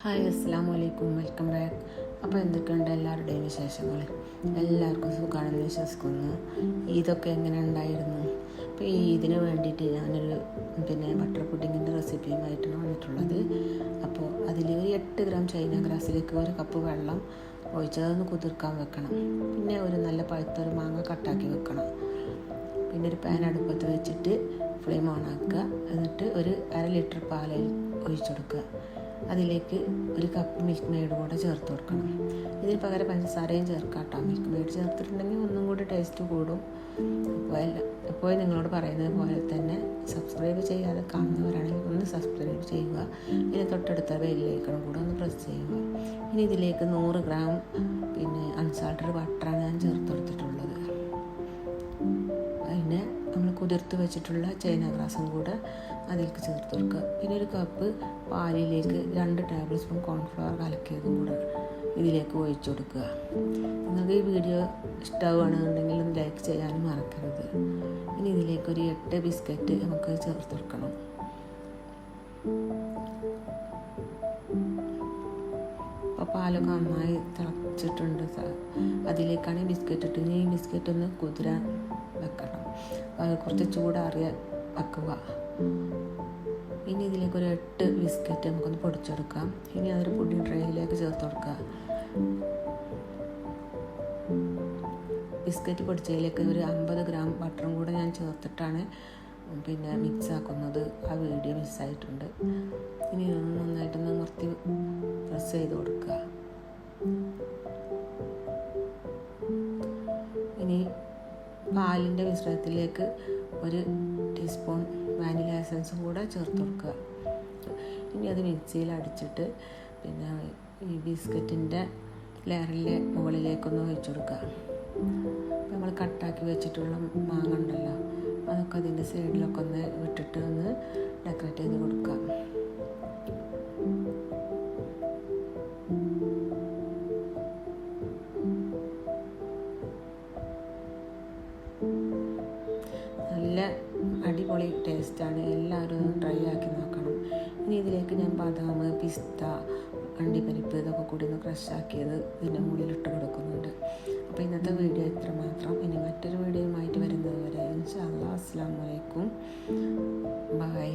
Hi അസ്സലാമു അലൈക്കും, welcome back. അപ്പോൾ എന്തൊക്കെയുണ്ട് എല്ലാവരുടെയും വിശേഷങ്ങൾ? എല്ലാവർക്കും സുഖമാണെന്ന് വിശ്വസിക്കുന്നു. ഈദൊക്കെ എങ്ങനെ ഉണ്ടായിരുന്നു? അപ്പോൾ ഈ ഈദിന് വേണ്ടിയിട്ട് ഞാനൊരു ബട്ടർ പുഡിങ്ങിൻ്റെ റെസിപ്പിയുമായിട്ടാണ് വന്നിട്ടുള്ളത്. അപ്പോൾ അതിൽ ഒരു 8 ഗ്രാം ചൈന ഗ്രാസിലേക്ക് 1 കപ്പ് വെള്ളം ഒഴിച്ചതൊന്ന് കുതിർക്കാൻ വെക്കണം. പിന്നെ ഒരു നല്ല പഴുത്തൊരു മാങ്ങ കട്ടാക്കി വെക്കണം. പിന്നെ ഒരു പാൻ അടുപ്പത്ത് വെച്ചിട്ട് ഫ്ലെയിം ഓൺ ആക്കുക. എന്നിട്ട് ഒരു 1/2 ലിറ്റർ പാൽ ഒഴിച്ചു കൊടുക്കുക. അതിലേക്ക് 1 കപ്പ് മിൽക്ക് മെയ്ഡ് കൂടെ ചേർത്ത് കൊടുക്കണം. ഇതിന് പകരം പഞ്ചസാരയും ചേർക്കാം കേട്ടോ. മിൽക്ക് മെയ്ഡ് ചേർത്തിട്ടുണ്ടെങ്കിൽ ഒന്നും കൂടി ടേസ്റ്റ് കൂടും. അപ്പോൾ നിങ്ങളോട് പറയുന്നത് പോലെ തന്നെ സബ്സ്ക്രൈബ് ചെയ്യാതെ കാണുന്നവരാണെങ്കിൽ ഒന്ന് സബ്സ്ക്രൈബ് ചെയ്യുക. ഇനി തൊട്ടടുത്ത ബെല്ലൈക്കൺ കൂടെ ഒന്ന് പ്രസ് ചെയ്യുക. ഇനി ഇതിലേക്ക് 100 ഗ്രാം അൺസാൾട്ടഡ് ബട്ടറാണ് ഞാൻ ചേർത്ത് കൊടുത്തിട്ടുള്ളത്. അതിനെ നമ്മൾ കുതിർത്ത് വെച്ചിട്ടുള്ള ചൈന ഗ്രാസും കൂടെ അതിലേക്ക് ചേർത്ത് കൊടുക്കുക. പിന്നെ 1 കപ്പ് പാലിലേക്ക് 2 ടേബിൾ സ്പൂൺ കോൺഫ്ലവർ കലക്കിയതും കൂടെ ഇതിലേക്ക് ഒഴിച്ചു കൊടുക്കുക. നിങ്ങൾക്ക് ഈ വീഡിയോ ഇഷ്ടമാവുകയാണെന്നുണ്ടെങ്കിൽ ഒന്ന് ലൈക്ക് ചെയ്യാനും മറക്കരുത്. ഇനി ഇതിലേക്ക് ഒരു 8 ബിസ്ക്കറ്റ് നമുക്ക് ചേർത്ത് കൊടുക്കണം. അപ്പോൾ പാലൊക്കെ നന്നായി തിളച്ചിട്ടുണ്ട്. അതിലേക്കാണ് ഈ ബിസ്ക്കറ്റ് ഇട്ട്. ഇനി ഈ ബിസ്ക്കറ്റ് ഒന്ന് കുതിരാൻ വെക്കണം. കുറച്ച് ചൂടാറിയ വെക്കുക. ഇനി ഇതിലേക്ക് ഒരു 8 ബിസ്ക്കറ്റ് നമുക്കൊന്ന് പൊടിച്ചെടുക്കാം. ഇനി അതൊരു പുഡിംഗ് ട്രേയിലേക്ക് ചേർത്ത് കൊടുക്കുക. ബിസ്ക്കറ്റ് പൊടിച്ചതിലേക്ക് ഒരു 50 ഗ്രാം ബട്ടറും കൂടെ ഞാൻ ചേർത്തിട്ടാണ് മിക്സ് ആക്കുന്നത്. ആ വീഡിയോ മിസ്സായിട്ടുണ്ട്. ഇനി ഇതൊന്ന് നന്നായിട്ടൊന്ന് നിർത്തി പ്രസ് ചെയ്ത് കൊടുക്കുക. ഇനി പാലിൻ്റെ മിശ്രിതത്തിലേക്ക് 1 ടീസ്പൂൺ വാനില എസൻസും കൂടെ ചേർത്ത് കൊടുക്കുക. ഇനി അത് മിക്സിയിൽ അടിച്ചിട്ട് ഈ ബിസ്ക്കറ്റിൻ്റെ ലെയറിലെ മുകളിലേക്കൊന്ന് ഒഴിച്ചു കൊടുക്കുക. നമ്മൾ കട്ടാക്കി വെച്ചിട്ടുള്ള മാങ്ങ ഉണ്ടല്ലോ, അതൊക്കെ അതിൻ്റെ സൈഡിലൊക്കെ ഒന്ന് വിട്ടിട്ട് ഒന്ന് ഡെക്കറേറ്റ് ചെയ്ത് കൊടുക്കുക. നല്ല അടിപൊളി ടേസ്റ്റാണ്. എല്ലാവരും ഒന്ന് ട്രൈ ആക്കി നോക്കണം. ഇനി ഇതിലേക്ക് ഞാൻ ബദാം, പിസ്ത, അണ്ടിപ്പരിപ്പ് ഇതൊക്കെ കൂടി ഒന്ന് ക്രഷാക്കിയത് ഇതിൻ്റെ മുകളിലിട്ട് കൊടുക്കുന്നുണ്ട്. അപ്പോൾ ഇന്നത്തെ വീഡിയോ ഇത്ര മാത്രം. ഇനി മറ്റൊരു വീഡിയോയുമായിട്ട് വരുന്നത് വരെ ഇൻഷാ അല്ലാഹ്. അസ്സലാമു അലൈക്കും, ബൈ.